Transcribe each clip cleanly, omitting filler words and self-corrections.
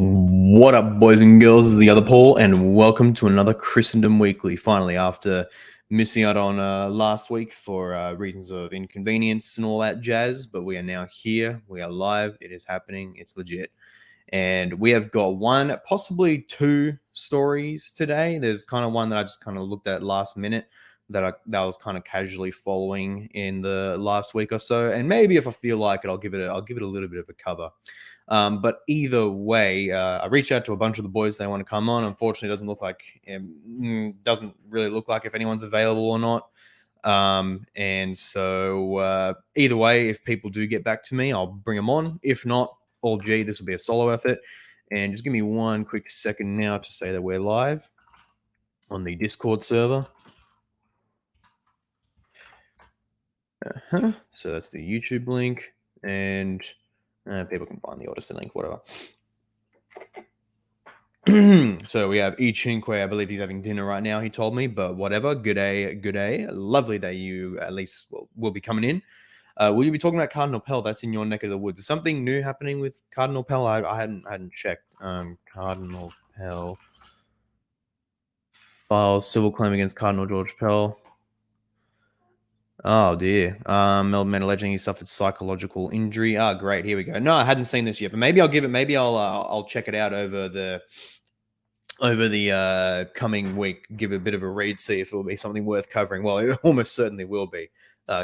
What up, boys and girls? This is the other Paul, and welcome to another Christendom Weekly. Finally, after missing out on last week for reasons of inconvenience and all that jazz, but we are now here. We are live. It is happening. It's legit. And we have got one, possibly two stories today. There's kind of one that I just kind of looked at last minute that I was kind of casually following in the last week or so. And maybe if I feel like it, I'll give it a little bit of a cover. But either way, I reached out to a bunch of the boys. They want to come on. Unfortunately, doesn't really look like if anyone's available or not. And so either way, if people do get back to me, I'll bring them on. If not, this will be a solo effort. And just give me one quick second now to say that we're live on the Discord server. So that's the YouTube link, and people can find the Odyssey link, whatever. So we have Ichinkwe. I believe he's having dinner right now, he told me, but whatever. Good day. Lovely that you at least will be coming in. Will you be talking about Cardinal Pell? That's in your neck of the woods. Is something new happening with Cardinal Pell? I hadn't checked. Cardinal Pell files civil claim against Cardinal George Pell. Oh dear. Melbourne alleging he suffered psychological injury. Great. Here we go. No, I hadn't seen this yet, but maybe I'll check it out over the coming week. Give it a bit of a read, see if it will be something worth covering. Well, it almost certainly will be,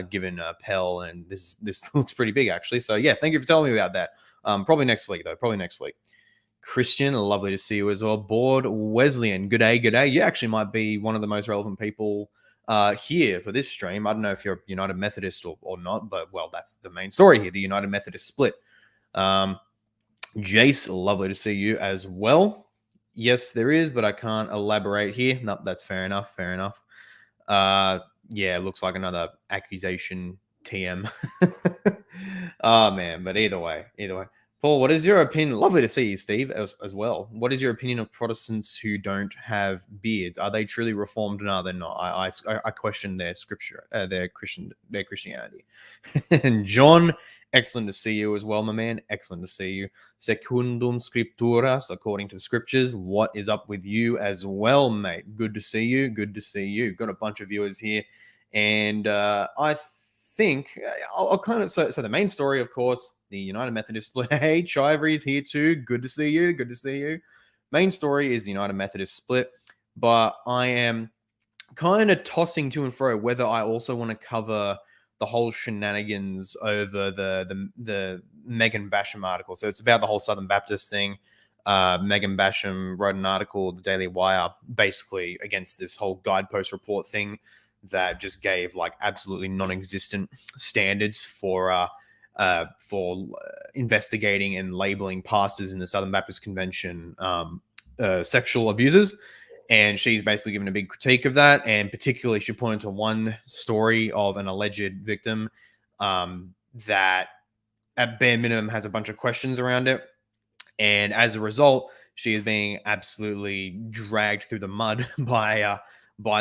given Pell, and this looks pretty big actually. So yeah, thank you for telling me about that. Probably next week though. Probably next week. Christian, lovely to see you as well. Board Wesleyan, good day. You actually might be one of the most relevant people here for this stream. I don't know if you're United Methodist or not, but well, that's the main story here, the United Methodist split. Jace, lovely to see you as well. Yes, there is, but I can't elaborate here. No, that's fair enough. Yeah, looks like another accusation TM. Oh man, but either way. Paul, what is your opinion? Lovely to see you, Steve, as well. What is your opinion of Protestants who don't have beards? Are they truly reformed? No, they're not. I question their scripture, their Christianity. And John, excellent to see you as well, my man. Excellent to see you. Secundum scripturas, according to the scriptures. What is up with you as well, mate? Good to see you. Got a bunch of viewers here, and I think I'll kind of so the main story, of course, the United Methodist split. Hey, Chivery's here too. Good to see you. Main story is the United Methodist split, but I am kind of tossing to and fro whether I also want to cover the whole shenanigans over the Megan Basham article. So it's about the whole Southern Baptist thing. Megan Basham wrote an article, the Daily Wire, basically against this whole guidepost report thing that just gave like absolutely non-existent standards for investigating and labeling pastors in the Southern Baptist Convention sexual abusers. And she's basically given a big critique of that. And particularly, she pointed to one story of an alleged victim that, at bare minimum, has a bunch of questions around it. And as a result, she is being absolutely dragged through the mud by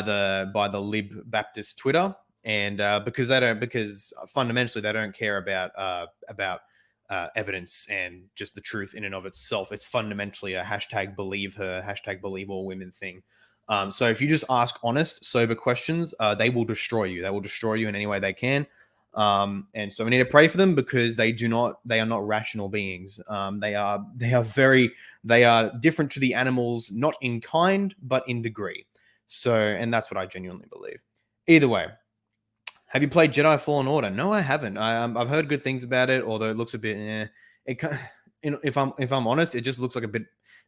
the Lib Baptist Twitter. And because fundamentally they don't care about evidence and just the truth in and of itself. It's fundamentally a hashtag believe her, hashtag believe all women thing. So if you just ask honest, sober questions, they will destroy you. They will destroy you in any way they can. And so we need to pray for them because they are not rational beings. They are different to the animals, not in kind, but in degree. So, and that's what I genuinely believe. Either way, have you played Jedi Fallen Order? No, I haven't. I've heard good things about it, although it looks a bit. If I'm honest, it just looks like a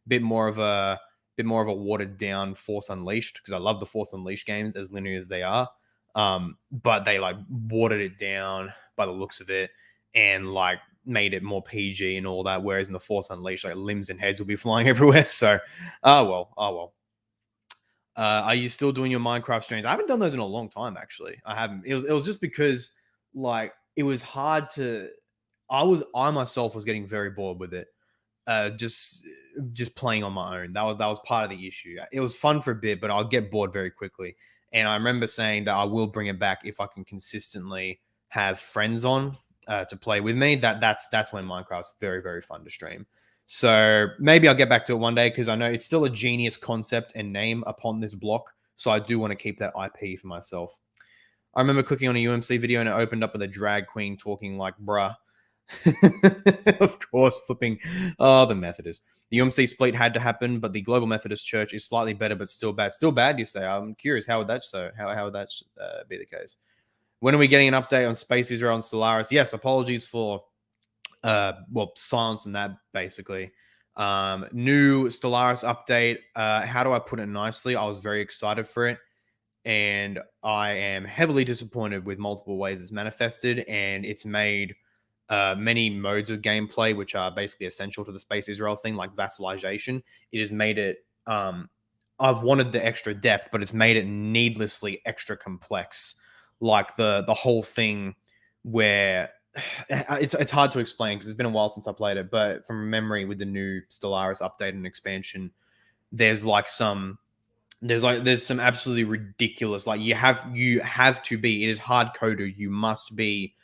bit more of a watered down Force Unleashed, because I love the Force Unleashed games as linear as they are. But they like watered it down by the looks of it and like made it more PG and all that. Whereas in the Force Unleashed, like limbs and heads will be flying everywhere. So, oh well. Are you still doing your Minecraft streams? I haven't done those in a long time, actually. I haven't. It was just because like it was hard to. I myself was getting very bored with it. Just playing on my own. That was part of the issue. It was fun for a bit, but I'll get bored very quickly. And I remember saying that I will bring it back if I can consistently have friends on to play with me. That's when Minecraft's very, very fun to stream. So maybe I'll get back to it one day because I know it's still a genius concept and name upon this block. So I do want to keep that IP for myself. I remember clicking on a UMC video and it opened up with a drag queen talking like bruh. Of course, flipping. Oh, the Methodist. The UMC split had to happen, but the Global Methodist Church is slightly better, but still bad. Still bad, you say? I'm curious. How would that How would that be the case? When are we getting an update on Space Israel and Stellaris? Yes, apologies for silence on that, basically. New Stellaris update. How do I put it nicely? I was very excited for it, and I am heavily disappointed with multiple ways it's manifested, and it's made many modes of gameplay, which are basically essential to the Space Israel thing, like vassalization. It has made it. I've wanted the extra depth, but it's made it needlessly extra complex. Like the whole thing where it's hard to explain because it's been a while since I played it, but from memory, with the new Stellaris update and expansion, there's some absolutely ridiculous, like you have to be, it is hard coded, you must be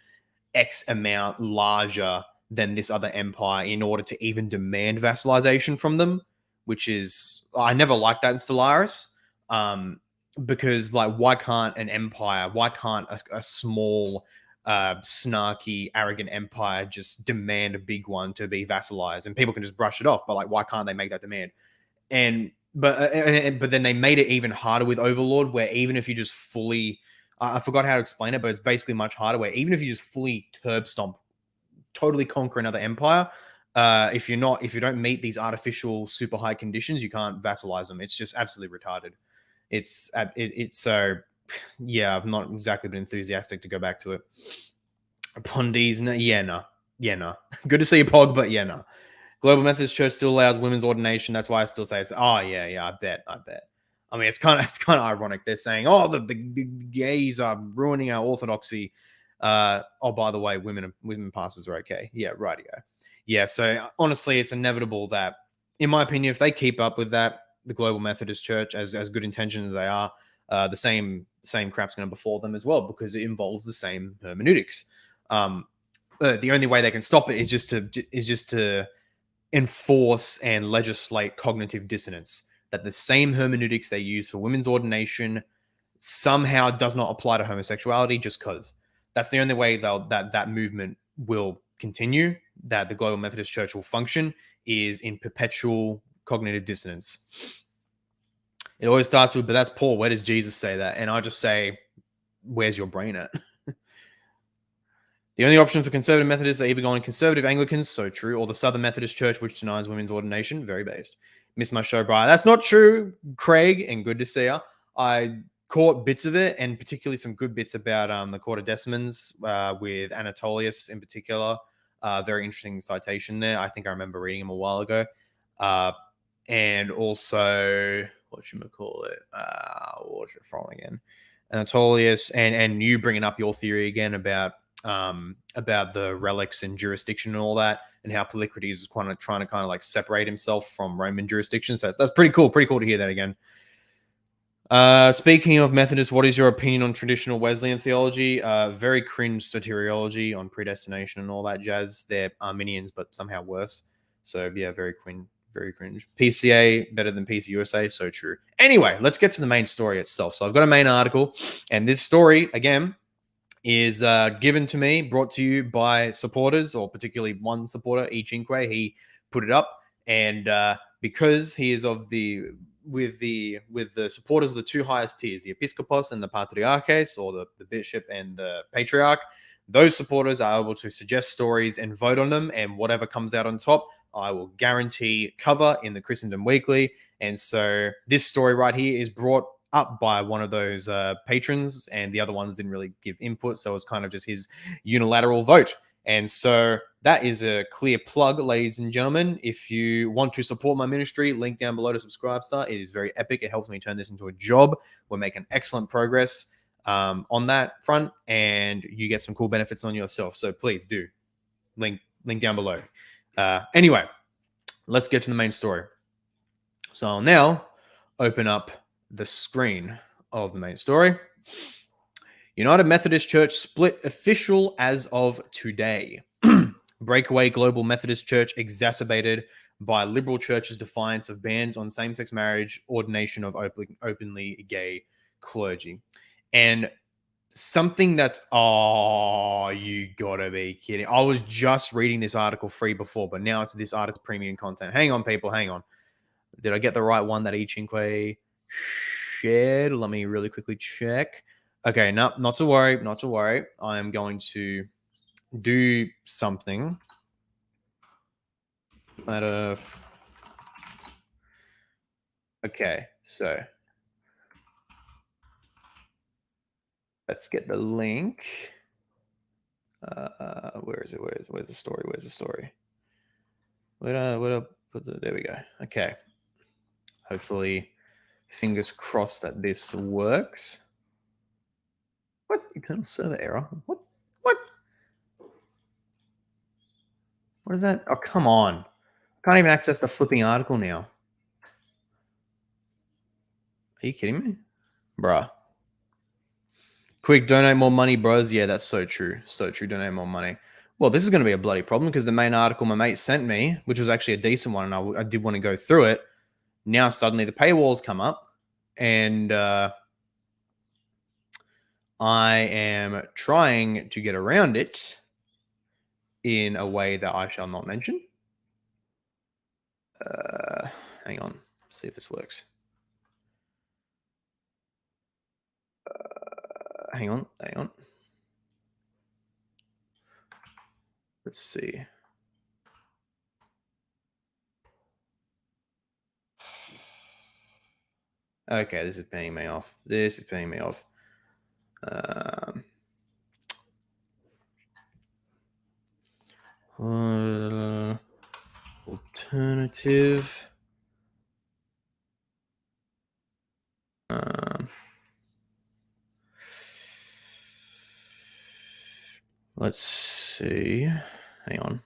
X amount larger than this other empire in order to even demand vassalization from them, which is, I never liked that in Stellaris. Because like, why can't a small snarky, arrogant empire just demand a big one to be vassalized, and people can just brush it off? But like, why can't they make that demand? But then they made it even harder with Overlord, where even if you just fully, I forgot how to explain it, but it's basically much harder, where even if you just fully curb stomp, totally conquer another empire, if you don't meet these artificial super high conditions, you can't vassalize them. It's just absolutely retarded. It's so, yeah, I've not exactly been enthusiastic to go back to it. Pondies, no. Good to see you, Pog, but yeah, no. Global Methodist Church still allows women's ordination. That's why I still say it's. Oh yeah, I bet. I mean, it's kind of ironic. They're saying, oh, the gays are ruining our orthodoxy. Oh, by the way, women pastors are okay. Yeah, rightio. Yeah, so honestly, it's inevitable that, in my opinion, if they keep up with that, the Global Methodist Church, as good intentions as they are, the same crap's going to befall them as well, because it involves the same hermeneutics. The only way they can stop it is just to enforce and legislate cognitive dissonance, that the same hermeneutics they use for women's ordination somehow does not apply to homosexuality, just because. That's the only way that movement will continue, that the Global Methodist Church will function, is in perpetual cognitive dissonance. It always starts with, but that's Paul. Where does Jesus say that? And I just say, where's your brain at? The only option for conservative Methodists are either going conservative Anglicans, so true, or the Southern Methodist Church, which denies women's ordination, very based. Missed my show, Brian. That's not true, Craig, and good to see you. I caught bits of it, and particularly some good bits about the Quartodecimans with Anatolius in particular. Very interesting citation there. I think I remember reading him a while ago. And also, whatchamacallit? What's it from again? Anatolius, and you bringing up your theory again about the relics and jurisdiction and all that, and how Polycrates was trying to like separate himself from Roman jurisdiction. So that's pretty cool. Pretty cool to hear that again. Speaking of Methodists, what is your opinion on traditional Wesleyan theology? Very cringe soteriology on predestination and all that jazz. They're Arminians, but somehow worse. So yeah, very cringe. PCA better than PCUSA, so true. Anyway, let's get to the main story itself. So I've got a main article, and this story, again, is given to me, brought to you by supporters, or particularly one supporter, E. Chinque. He put it up, and because he is with the supporters of the two highest tiers, the Episcopos and the Patriarches, or the bishop and the patriarch, those supporters are able to suggest stories and vote on them, and whatever comes out on top, I will guarantee cover in the Christendom Weekly. And so this story right here is brought up by one of those patrons, and the other ones didn't really give input, so it was kind of just his unilateral vote. And so that is a clear plug, ladies and gentlemen. If you want to support my ministry, link down below to Subscribestar. It is very epic. It helps me turn this into a job. We're making excellent progress on that front, and you get some cool benefits on yourself. So please do link down below. Anyway, let's get to the main story. So I'll now open up the screen of the main story. United Methodist Church split official as of today. Breakaway Global Methodist Church exacerbated by liberal churches' defiance of bans on same-sex marriage, ordination of openly gay clergy. And something that's, oh, you gotta be kidding. I was just reading this article free before, but now it's this article premium content. Hang on, people, hang on. Did I get the right one that Cinque shared? Let me really quickly check. Okay, no, not to worry, not to worry. I am going to do something. Okay, so let's get the link. Where is it? Where's the story? Where's the story? There we go. Okay. Hopefully, fingers crossed that this works. What? Internal server error? What? What is that? Oh, come on. Can't even access the flipping article now. Are you kidding me? Bruh. Quick, donate more money, bros. Yeah, that's so true. So true. Donate more money. Well, this is going to be a bloody problem because the main article my mate sent me, which was actually a decent one, and I did want to go through it. Now suddenly the paywalls come up, and I am trying to get around it in a way that I shall not mention. Hang on. See if this works. Hang on. Let's see. Okay, this is paying me off. Alternative. Let's see. Hang on.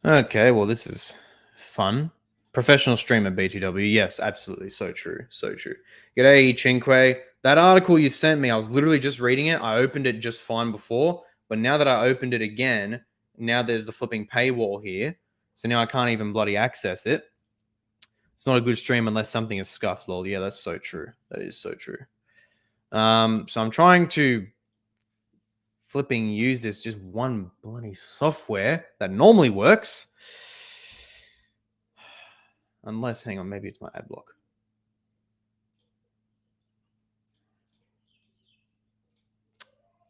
Okay, well, this is fun. Professional streamer BTW. Yes, absolutely. So true. G'day, Cinque. That article you sent me, I was literally just reading it. I opened it just fine before, but now that I opened it again, now there's the flipping paywall here. So now I can't even bloody access it. It's not a good stream unless something is scuffed, lol. Yeah, that's so true. That is so true. So I'm trying to flipping use this just one bloody software that normally works. Unless, hang on, maybe it's my ad block.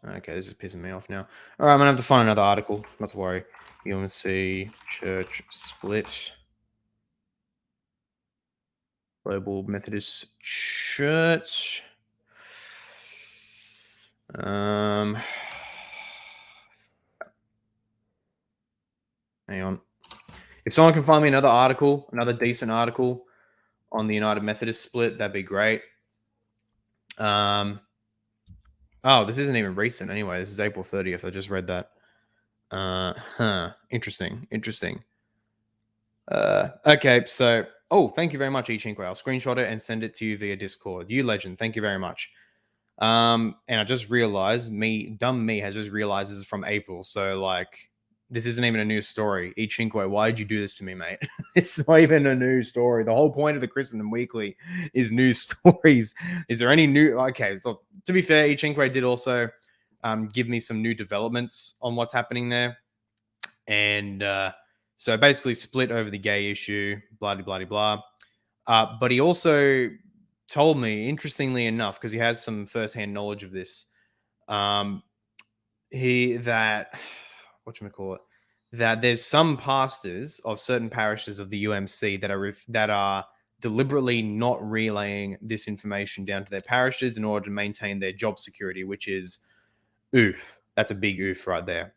Okay, this is pissing me off now. All right, I'm going to have to find another article. Not to worry. UMC Church Split. Global Methodist Church. Hang on. If someone can find me another article, another decent article on the United Methodist split, that'd be great. Oh, this isn't even recent anyway. This is April 30th. I just read that. Interesting. Okay, so, thank you very much, Cinque. I'll screenshot it and send it to you via Discord. You legend. Thank you very much. And I just realized, dumb me has just realized this is from April. So, like, this isn't even a new story. Cinque, why did you do this to me, mate? It's not even a new story. The whole point of the Christendom Weekly is new stories. Is there any new? Okay, so to be fair, Cinque did also give me some new developments on what's happening there. And so basically split over the gay issue, blah, blah, blah, blah. But he also told me, interestingly enough, because he has some firsthand knowledge of this, that there's some pastors of certain parishes of the UMC that are deliberately not relaying this information down to their parishes in order to maintain their job security, which is oof. That's a big oof right there.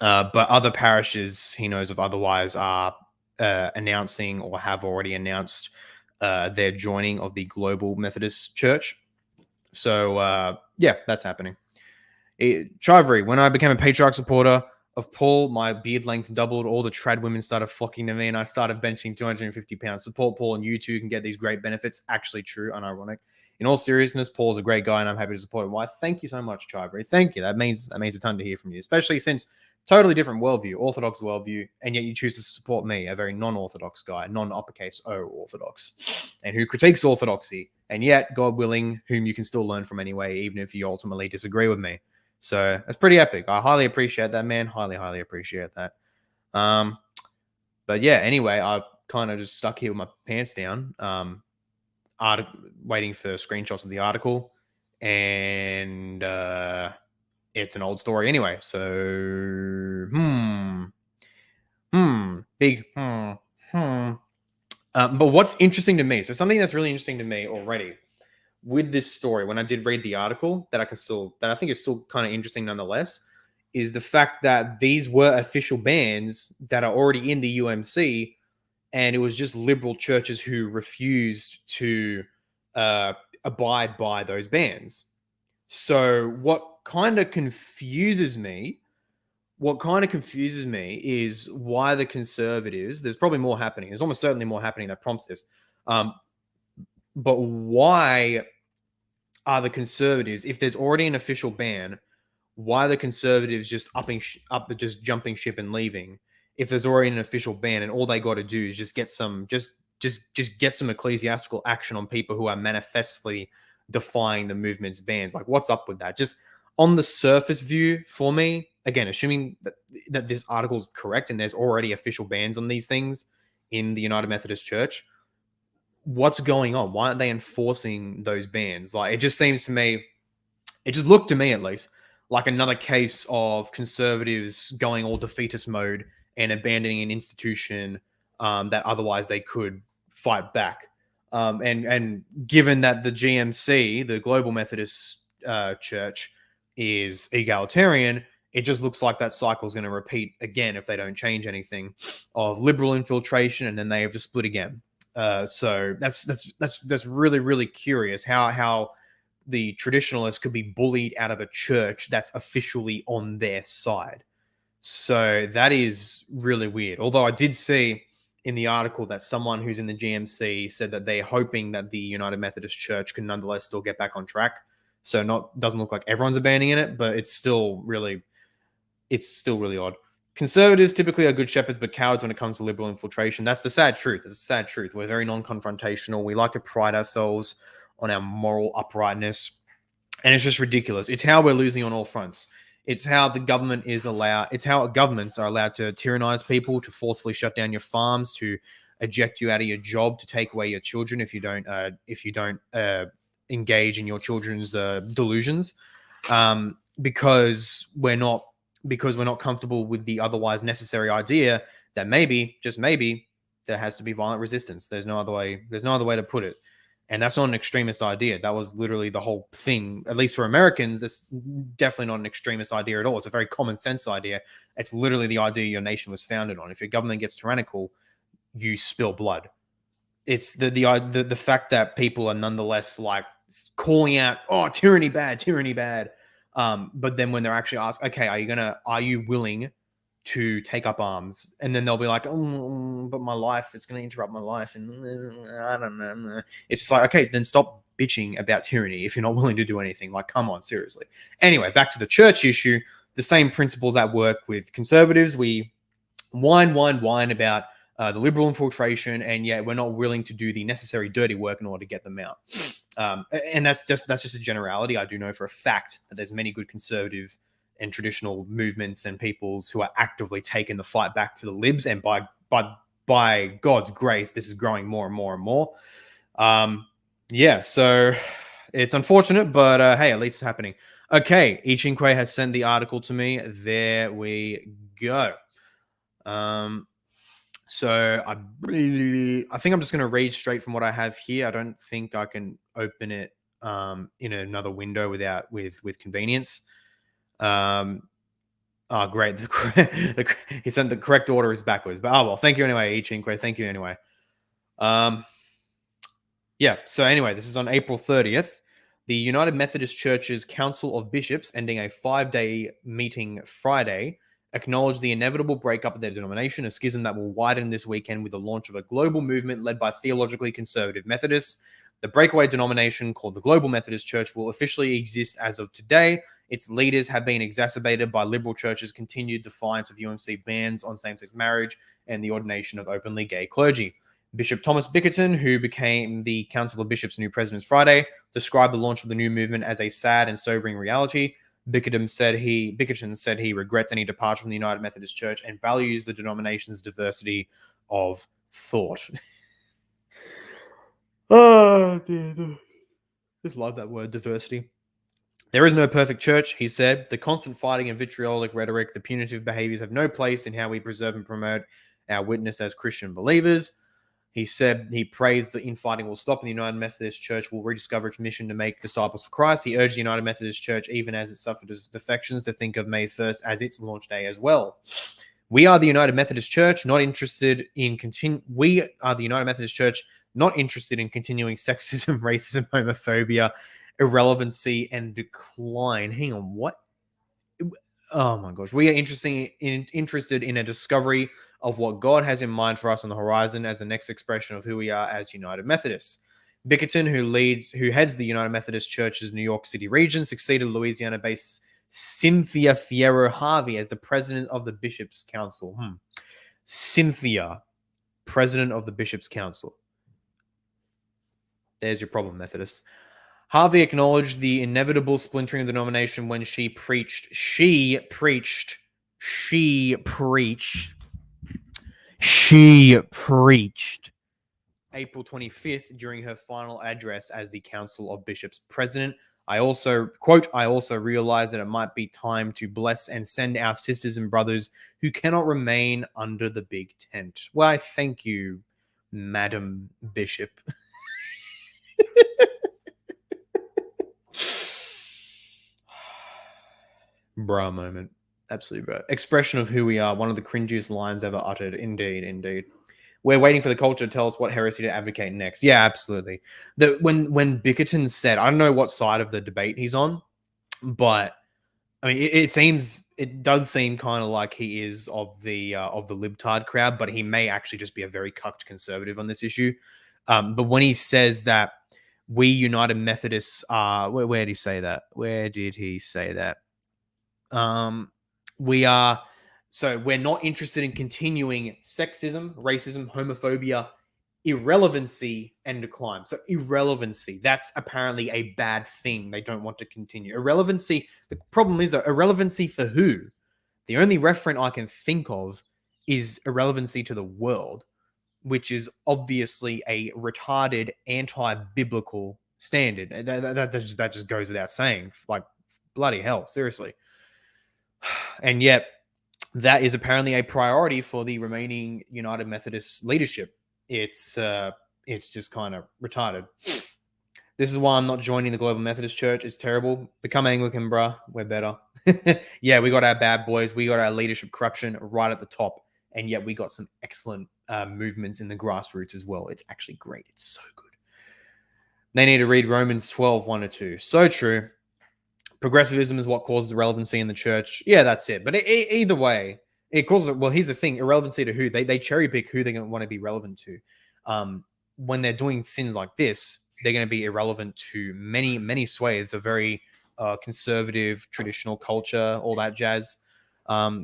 But other parishes he knows of otherwise are announcing or have already announced their joining of the Global Methodist Church. So, yeah, that's happening. Chivery, when I became a patriarch supporter of Paul, my beard length doubled. All the trad women started flocking to me, and I started benching 250 pounds. Support Paul, and you too can get these great benefits. Actually true, unironic. In all seriousness, Paul's a great guy, and I'm happy to support him. Why? Thank you so much, Chivery. Thank you. That means a ton to hear from you, especially since Totally different worldview, Orthodox worldview, and yet you choose to support me, a very non-Orthodox guy, non-uppercase O Orthodox, and who critiques Orthodoxy, and yet, God willing, whom you can still learn from anyway, even if you ultimately disagree with me. So that's pretty epic. I highly appreciate that, man. Highly, highly appreciate that. But yeah, anyway, I've kind of just stuck here with my pants down, waiting for screenshots of the article, and it's an old story anyway. So, big. But what's interesting to me? So something that's really interesting to me already with this story, when I did read the article, that I think is still kind of interesting nonetheless, is the fact that these were official bans that are already in the UMC, and it was just liberal churches who refused to abide by those bans. So what kind of confuses me is why the conservatives, there's probably more happening. There's almost certainly more happening that prompts this. But why are the conservatives, if there's already an official ban, why are the conservatives just just jumping ship and leaving? If there's already an official ban and all they got to do is just get some, just get some ecclesiastical action on people who are manifestly defying the movement's bans. Like, what's up with that? Just on the surface view, for me, again, assuming that this article is correct and there's already official bans on these things in the United Methodist Church, what's going on? Why aren't they enforcing those bans? Like, it just seems to me, it just looked to me at least like another case of conservatives going all defeatist mode and abandoning an institution that otherwise they could fight back. And given that the GMC, the Global Methodist Church, is egalitarian, it just looks like that cycle is going to repeat again if they don't change anything, of liberal infiltration, and then they have to split again. So that's really, really curious how the traditionalists could be bullied out of a church that's officially on their side. So that is really weird. Although I did see in the article that someone who's in the GMC said that they're hoping that the United Methodist Church can nonetheless still get back on track. So doesn't look like everyone's abandoning it, but it's still really odd. Conservatives typically are good shepherds, but cowards when it comes to liberal infiltration. That's the sad truth. It's a sad truth. We're very non-confrontational. We like to pride ourselves on our moral uprightness, and it's just ridiculous. It's how we're losing on all fronts. It's how governments are allowed to tyrannize people, to forcefully shut down your farms, to eject you out of your job, to take away your children if you don't engage in your children's delusions, because we're not comfortable with the otherwise necessary idea that maybe, just maybe, there has to be violent resistance. There's no other way to put it. And that's not an extremist idea. That was literally the whole thing. At least for Americans, it's definitely not an extremist idea at all. It's a very common sense idea. It's literally the idea your nation was founded on. If your government gets tyrannical, you spill blood. It's the fact that people are nonetheless like calling out, "Oh, tyranny bad." But then when they're actually asked, "Okay, are you willing to take up arms?" And then they'll be like, "Oh, but my life, it's going to interrupt my life, and I don't know." It's just like, okay, then stop bitching about tyranny if you're not willing to do anything. Like, come on, seriously. Anyway, back to the church issue. The same principles at work with conservatives. We whine about the liberal infiltration, and yet we're not willing to do the necessary dirty work in order to get them out. And that's just a generality. I do know for a fact that there's many good conservative and traditional movements and peoples who are actively taking the fight back to the libs, and by God's grace, this is growing more and more and more. So it's unfortunate, but hey, at least it's happening. Okay, Ichinque has sent the article to me. There we go. So I think I'm just going to read straight from what I have here. I don't think I can open it in another window with convenience. Oh, great. He sent the correct order is backwards. But well, thank you anyway, Ichinque. Thank you anyway. So anyway, this is on April 30th. The United Methodist Church's Council of Bishops, ending a 5-day meeting Friday, acknowledged the inevitable breakup of their denomination, a schism that will widen this weekend with the launch of a global movement led by theologically conservative Methodists. The breakaway denomination, called the Global Methodist Church, will officially exist as of today Its leaders have been exacerbated by liberal churches' continued defiance of UMC bans on same-sex marriage and the ordination of openly gay clergy. Bishop Thomas Bickerton, who became the Council of Bishops' new president Friday, described the launch of the new movement as a sad and sobering reality. Bickerton said he regrets any departure from the United Methodist Church and values the denomination's diversity of thought. Oh, dear. Just love that word, diversity. There is no perfect church, he said. The constant fighting and vitriolic rhetoric, the punitive behaviors have no place in how we preserve and promote our witness as Christian believers. He said he prays that infighting will stop and the United Methodist Church will rediscover its mission to make disciples for Christ. He urged the United Methodist Church, even as it suffered defections, to think of May 1st as its launch day as well. We are the United Methodist Church, not interested in continuing sexism, racism, homophobia, irrelevancy, and decline. Hang on, what? Oh my gosh. We are interested in a discovery of what God has in mind for us on the horizon as the next expression of who we are as United Methodists. Bickerton, who heads the United Methodist Church's New York City region, succeeded Louisiana-based Cynthia Fierro Harvey as the president of the Bishops' Council. Cynthia, president of the Bishops' Council. There's your problem, Methodists. Harvey acknowledged the inevitable splintering of the denomination when she preached April 25th during her final address as the Council of Bishops president. I also realized that it might be time to bless and send our sisters and brothers who cannot remain under the big tent. Why, thank you, Madam Bishop. Bruh moment. Absolutely bruh. Expression of who we are. One of the cringiest lines ever uttered. Indeed. We're waiting for the culture to tell us what heresy to advocate next. Yeah, absolutely. When Bickerton said, I don't know what side of the debate he's on, but I mean, it does seem kind of like he is of the libtard crowd, but he may actually just be a very cucked conservative on this issue. But when he says that we United Methodists are, where did he say that? We're not interested in continuing sexism, racism, homophobia, irrelevancy, and decline. So irrelevancy, that's apparently a bad thing. They don't want to continue. Irrelevancy, the problem is irrelevancy for who? The only referent I can think of is irrelevancy to the world, which is obviously a retarded anti-biblical standard. That just goes without saying. Like, bloody hell, seriously. And yet, that is apparently a priority for the remaining United Methodist leadership. It's just kind of retarded. This is why I'm not joining the Global Methodist Church. It's terrible. Become Anglican, bruh. We're better. Yeah, we got our bad boys. We got our leadership corruption right at the top. And yet we got some excellent movements in the grassroots as well. It's actually great. It's so good. They need to read Romans 12, 1-2. So true. Progressivism is what causes irrelevancy in the church. Yeah, that's it. But either way, it causes, well, here's the thing, irrelevancy to who? They cherry pick who they're going to want to be relevant to. When they're doing sins like this, they're going to be irrelevant to many, many swathes of very conservative, traditional culture, all that jazz.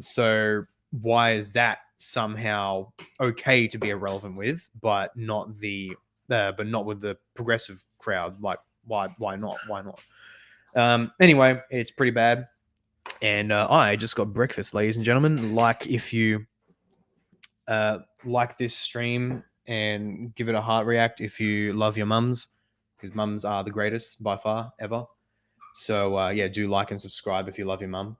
So why is that somehow okay to be irrelevant with, but not with the progressive crowd? Like, why not? Anyway, it's pretty bad. And I just got breakfast, ladies and gentlemen. Like, if you like this stream, and give it a heart react if you love your mums, because mums are the greatest by far ever. So yeah, do like and subscribe if you love your mum.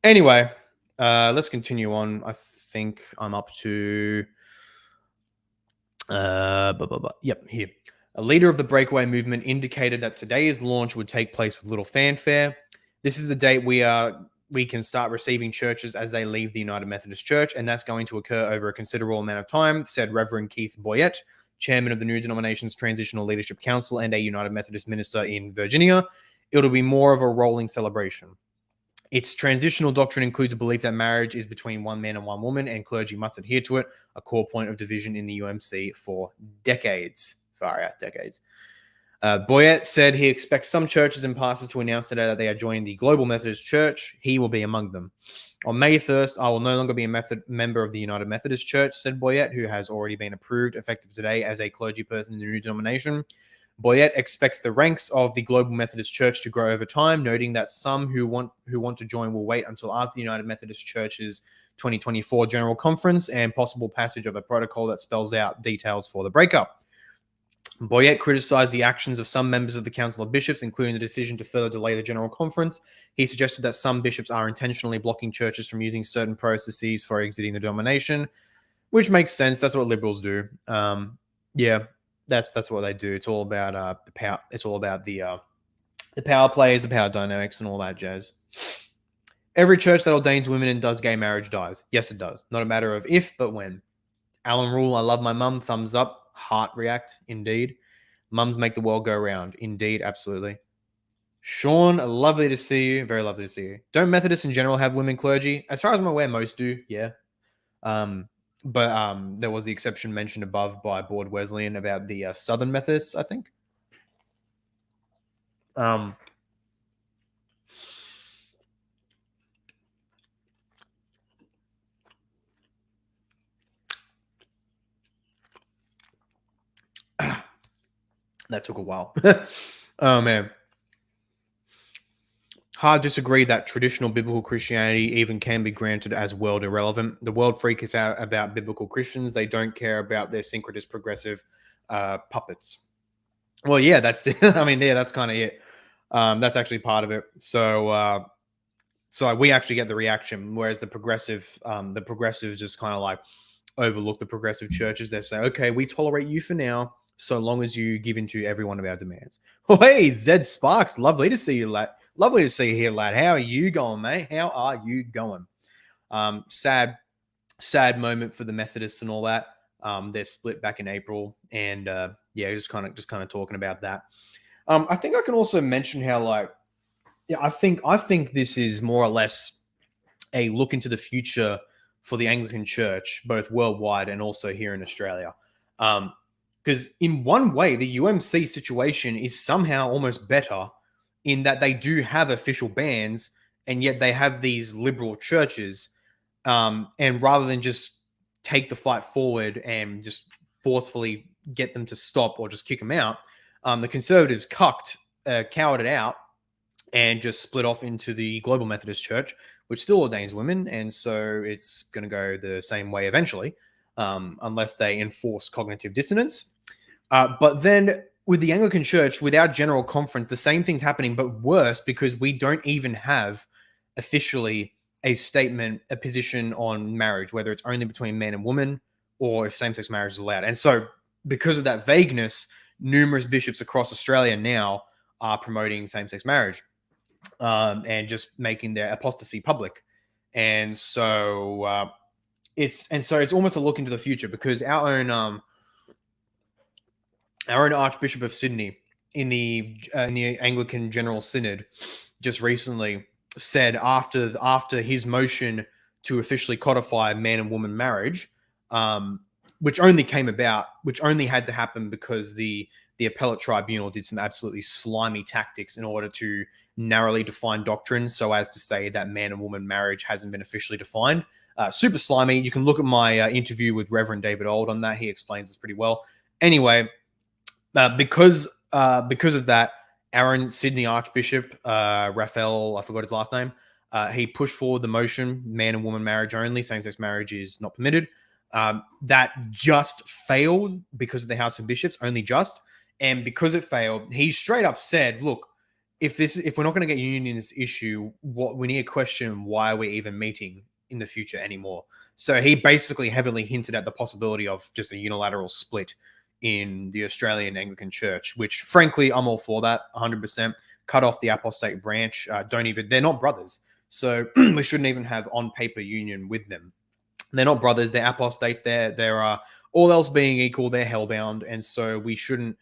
Anyway, let's continue on. I think I'm up to yep, here. A leader of the breakaway movement indicated that today's launch would take place with little fanfare. This is the date we can start receiving churches as they leave the United Methodist Church, and that's going to occur over a considerable amount of time, said Reverend Keith Boyette, chairman of the new denomination's Transitional Leadership Council and a United Methodist minister in Virginia. It'll be more of a rolling celebration. Its transitional doctrine includes a belief that marriage is between one man and one woman, and clergy must adhere to it, a core point of division in the UMC for decades. Far out, decades. Boyette said he expects some churches and pastors to announce today that they are joining the Global Methodist Church. He will be among them. On May 1st, I will no longer be a member of the United Methodist Church, said Boyette, who has already been approved effective today as a clergy person in the new denomination. Boyette expects the ranks of the Global Methodist Church to grow over time, noting that some who want to join will wait until after the United Methodist Church's 2024 General Conference and possible passage of a protocol that spells out details for the breakup. Boyette criticized the actions of some members of the Council of Bishops, including the decision to further delay the General Conference. He suggested that some bishops are intentionally blocking churches from using certain processes for exiting the denomination, which makes sense. That's what liberals do. Yeah, that's what they do. It's all about the power. It's all about the power plays, the power dynamics, and all that jazz. Every church that ordains women and does gay marriage dies. Yes, it does. Not a matter of if, but when. Alan Rule, I love my mum. Thumbs up. Heart react. Indeed. Mums make the world go round. Indeed. Absolutely. Sean, lovely to see you. Very lovely to see you. Don't Methodists in general have women clergy? As far as I'm aware, most do. Yeah. But there was the exception mentioned above by Board Wesleyan about the Southern Methodists, I think. That took a while. Oh, man. Hard disagree that traditional biblical Christianity even can be granted as world irrelevant. The world freak is out about biblical Christians. They don't care about their syncretist progressive puppets. Well, yeah, that's it. I mean, yeah, that's kind of it. That's actually part of it. So we actually get the reaction, whereas the progressives just kind of like overlook the progressive churches. They say, okay, we tolerate you for now, so long as you give in to every one of our demands. Oh, hey, Zed Sparks, lovely to see you, lad. Lovely to see you here, lad. How are you going, mate? How are you going? Sad moment for the Methodists and all that. They're split back in April, and yeah, just kind of talking about that. I think I can also mention how, like, yeah, I think this is more or less a look into the future for the Anglican Church, both worldwide and also here in Australia. Because in one way, the UMC situation is somehow almost better in that they do have official bans, and yet they have these liberal churches. And rather than just take the fight forward and just forcefully get them to stop or just kick them out, the Conservatives cowered it out and just split off into the Global Methodist Church, which still ordains women. And so it's going to go the same way eventually, unless they enforce cognitive dissonance. But then with the Anglican Church, with our General Conference, the same thing's happening, but worse, because we don't even have officially a statement, a position on marriage, whether it's only between man and woman or if same-sex marriage is allowed. And so because of that vagueness, numerous bishops across Australia now are promoting same-sex marriage and just making their apostasy public. And so it's almost a look into the future, because our own Archbishop of Sydney in the Anglican General Synod just recently said after his motion to officially codify man and woman marriage, which only had to happen because the appellate tribunal did some absolutely slimy tactics in order to narrowly define doctrine so as to say that man and woman marriage hasn't been officially defined. Super slimy. You can look at my interview with Reverend David Old on that. He explains this pretty well. Anyway, because of that, our Sydney Archbishop, Raphael, I forgot his last name, he pushed forward the motion, man and woman marriage only, same-sex marriage is not permitted. That just failed because of the House of Bishops, only just. And because it failed, he straight up said, look, if we're not going to get union in this issue, we need to question why we're even meeting in the future anymore. So he basically heavily hinted at the possibility of just a unilateral split in the Australian Anglican Church, which frankly, I'm all for that 100%. Cut off the apostate branch. They're not brothers. So we shouldn't even have on paper union with them. They're not brothers, they're apostates. They're all else being equal, they're hellbound. And so we shouldn't,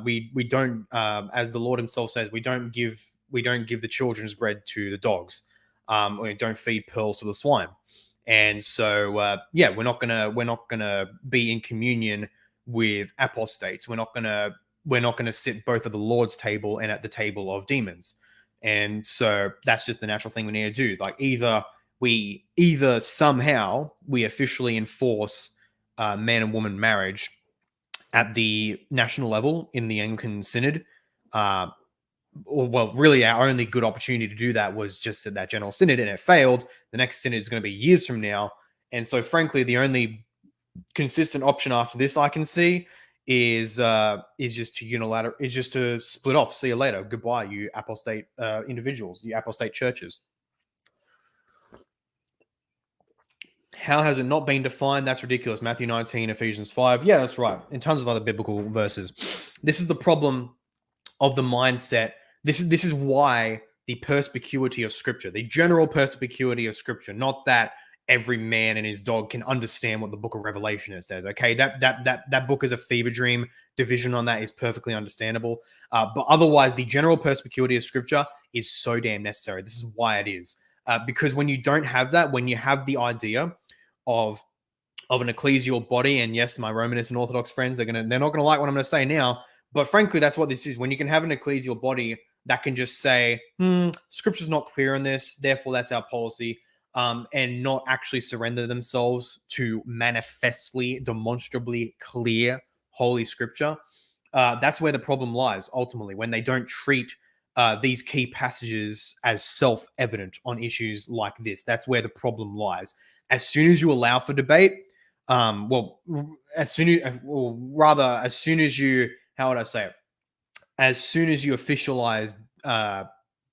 we don't, as the Lord himself says, we don't give the children's bread to the dogs. We don't feed pearls to the swine. And so, we're not gonna be in communion with apostates. We're not gonna we're not going to sit both at the Lord's table and at the table of demons. And so that's just the natural thing we need to do. Like either somehow we officially enforce man and woman marriage at the national level in the Anglican Synod. Well, really, our only good opportunity to do that was just at that General Synod, and it failed. The next Synod is going to be years from now. And so, frankly, the only consistent option after this I can see is just to split off. See you later. Goodbye, you apostate individuals, you apostate churches. How has it not been defined? That's ridiculous. Matthew 19, Ephesians 5. Yeah, that's right. And tons of other biblical verses. This is the problem of the mindset. This is why the perspicuity of Scripture, the general perspicuity of Scripture, not that every man and his dog can understand what the book of Revelation says. Okay, that book is a fever dream. Division on that is perfectly understandable. But otherwise, the general perspicuity of Scripture is so damn necessary. This is why it is. Because when you don't have that, when you have the idea of an ecclesial body, and yes, my Romanist and Orthodox friends, they're not gonna like what I'm gonna say now, but frankly, that's what this is. When you can have an ecclesial body that can just say, Scripture's not clear on this, therefore that's our policy, and not actually surrender themselves to manifestly, demonstrably clear Holy Scripture, that's where the problem lies, ultimately, when they don't treat these key passages as self-evident on issues like this. That's where the problem lies. As soon as you allow for debate, as soon as you, how would I say it? As soon as you officialize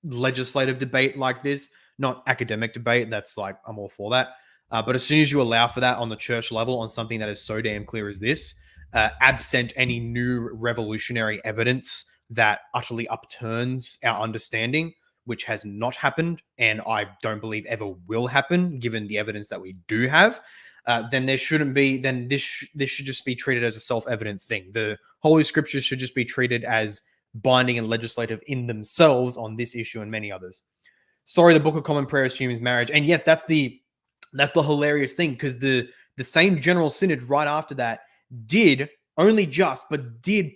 legislative debate like this, not academic debate, that's like, I'm all for that. But as soon as you allow for that on the church level on something that is so damn clear as this, absent any new revolutionary evidence that utterly upturns our understanding, which has not happened, and I don't believe ever will happen, given the evidence that we do have, then there shouldn't be. Then this should just be treated as a self-evident thing. The Holy Scriptures should just be treated as binding and legislative in themselves on this issue and many others. Sorry, the Book of Common Prayer assumes marriage, and yes, that's the hilarious thing, because the same General Synod right after that did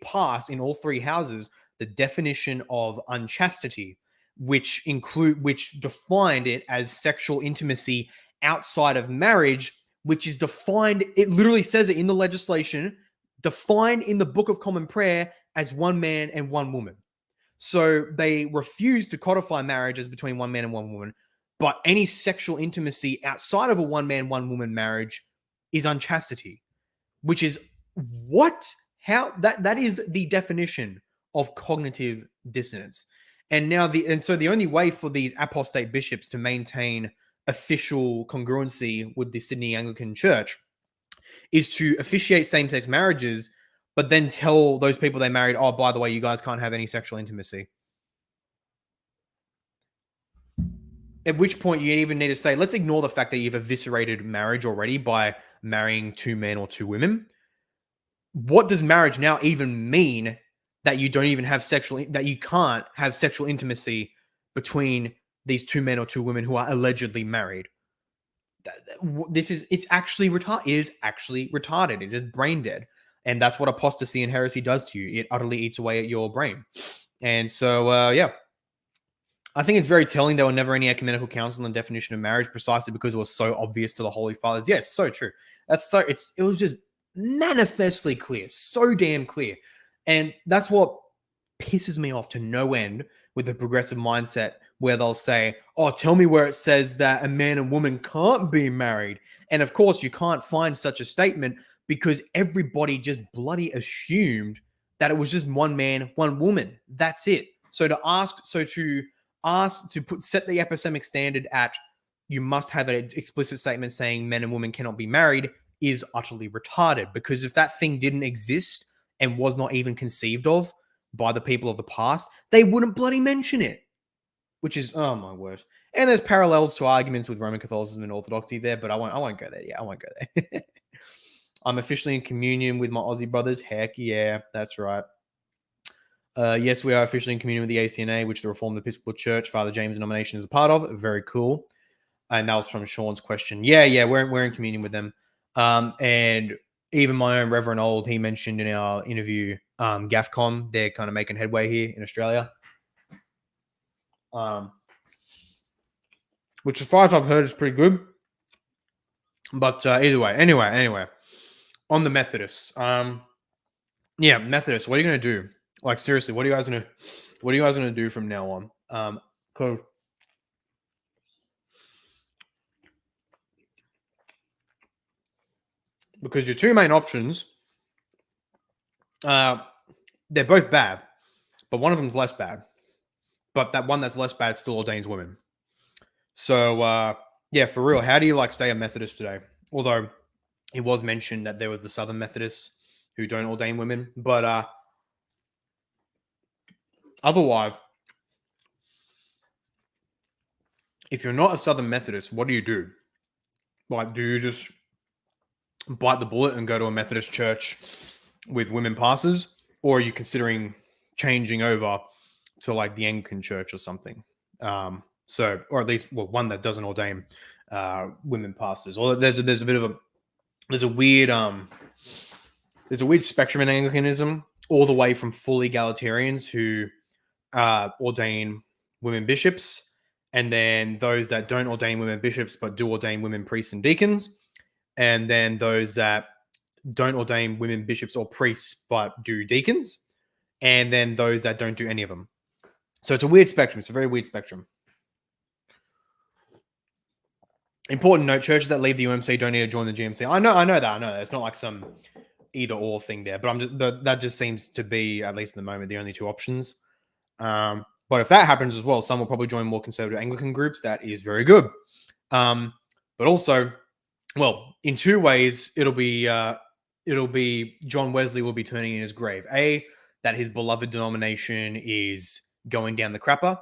pass in all three houses the definition of unchastity, which defined it as sexual intimacy outside of marriage, which is defined, it literally says it in the legislation, defined in the Book of Common Prayer as one man and one woman. So they refuse to codify marriage as between one man and one woman, but any sexual intimacy outside of a one man, one woman marriage is unchastity, which is what? How? That is the definition of cognitive dissonance. And so the only way for these apostate bishops to maintain official congruency with the Sydney Anglican Church is to officiate same-sex marriages, but then tell those people they married, oh, by the way, you guys can't have any sexual intimacy. At which point you even need to say, let's ignore the fact that you've eviscerated marriage already by marrying two men or two women. What does marriage now even mean that you don't even have that you can't have sexual intimacy between these two men or two women who are allegedly married? It's actually retarded. It is actually retarded. It is brain dead. And that's what apostasy and heresy does to you. It utterly eats away at your brain. And so, yeah. I think it's very telling there were never any ecumenical council and definition of marriage, precisely because it was so obvious to the Holy Fathers. Yeah, it's so true. It was just manifestly clear, so damn clear. And that's what pisses me off to no end with the progressive mindset, where they'll say, oh, tell me where it says that a man and woman can't be married. And of course, you can't find such a statement because everybody just bloody assumed that it was just one man, one woman. That's it. So to set the epistemic standard at you must have an explicit statement saying men and women cannot be married is utterly retarded, because if that thing didn't exist and was not even conceived of by the people of the past, they wouldn't bloody mention it, which is, oh my word. And there's parallels to arguments with Roman Catholicism and Orthodoxy there, but I won't go there. Yeah, I won't go there. I'm officially in communion with my Aussie brothers. Heck yeah, that's right. Yes, we are officially in communion with the ACNA, which the Reformed Episcopal Church, Father James' denomination, is a part of. Very cool. And that was from Sean's question. Yeah, we're in communion with them. And even my own Reverend Old, he mentioned in our interview GAFCON. They're kind of making headway here in Australia. Which as far as I've heard is pretty good. But either way, anyway, on the Methodists. Yeah, Methodists, what are you going to do? Like, seriously, what are you guys going to do from now on? Because your two main options, they're both bad, but one of them's less bad. But that one that's less bad still ordains women. So, yeah, for real, how do you stay a Methodist today? Although it was mentioned that there was the Southern Methodists who don't ordain women, but otherwise, if you're not a Southern Methodist, what do you do? Do you just bite the bullet and go to a Methodist church with women pastors, or are you considering changing over to the Anglican church or something? Or at least one that doesn't ordain women pastors. Or there's a weird spectrum in Anglicanism, all the way from full egalitarians who ordain women bishops, and then those that don't ordain women bishops but do ordain women priests and deacons, and then those that don't ordain women bishops or priests but do deacons, and then those that don't do any of them. So it's a weird spectrum. It's a very weird spectrum. Important note: churches that leave the UMC don't need to join the GMC. I know that. It's not like some either or thing there, but that just seems to be, at least in the moment, the only two options. But if that happens as well, some will probably join more conservative Anglican groups. That is very good. But also, well, in two ways, it'll be John Wesley will be turning in his grave. A, that his beloved denomination is going down the crapper,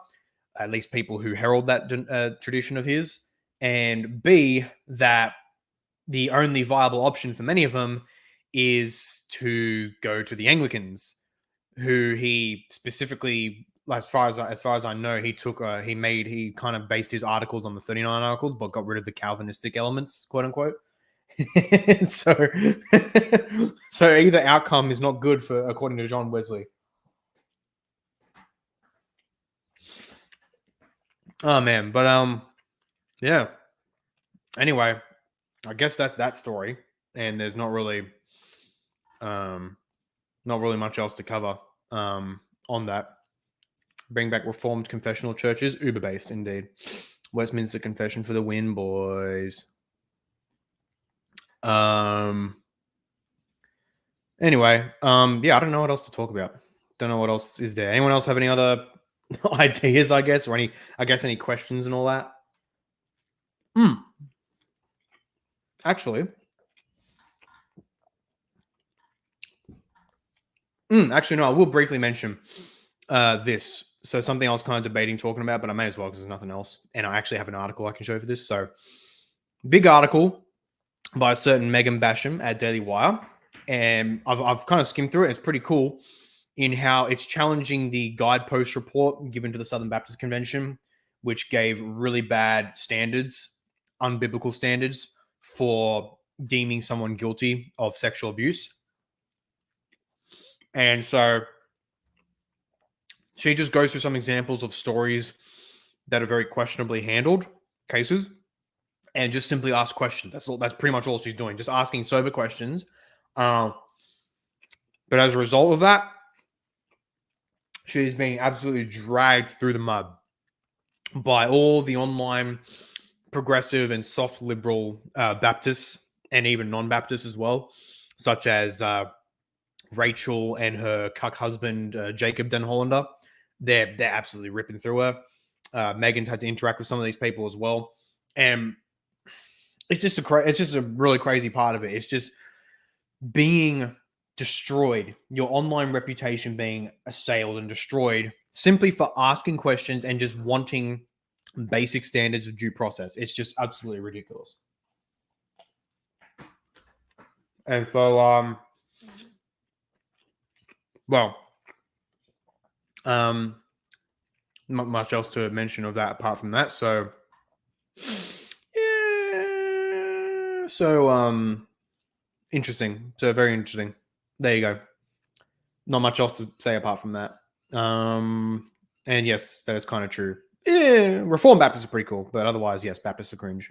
at least people who herald that tradition of his. And B, that the only viable option for many of them is to go to the Anglicans, who he specifically, as far as I know, he kind of based his articles on the 39 articles, but got rid of the Calvinistic elements, quote unquote. so either outcome is not good according to John Wesley. Oh man, but yeah. Anyway, I guess that's that story, and there's not really much else to cover on that. Bring back Reformed confessional churches, Uber-based indeed. Westminster Confession for the win, boys. Anyway, yeah, I don't know what else to talk about. Don't know what else is there. Anyone else have any other ideas, I guess, or any questions and all that? Actually, no, I will briefly mention this. So something I was kind of debating talking about, but I may as well because there's nothing else. And I actually have an article I can show for this. So big article by a certain Megan Basham at Daily Wire. And I've kind of skimmed through it. It's pretty cool in how it's challenging the guidepost report given to the Southern Baptist Convention, which gave really bad standards, unbiblical standards for deeming someone guilty of sexual abuse. And so she just goes through some examples of stories that are very questionably handled cases and just simply ask questions. That's pretty much all she's doing, just asking sober questions. But as a result of that, she's being absolutely dragged through the mud by all the online progressive and soft liberal Baptists and even non-Baptists as well, such as Rachel and her cuck husband, Jacob Den Hollander. They're absolutely ripping through her. Megan's had to interact with some of these people as well. And it's just a really crazy part of it. It's just being destroyed, your online reputation being assailed and destroyed simply for asking questions and just wanting basic standards of due process. It's just absolutely ridiculous. And so, well, not much else to mention of that apart from that. So, yeah. So, interesting. So, very interesting. There you go. Not much else to say apart from that. And yes, that is kind of true. Yeah, Reformed Baptists are pretty cool, but otherwise, yes, Baptists are cringe.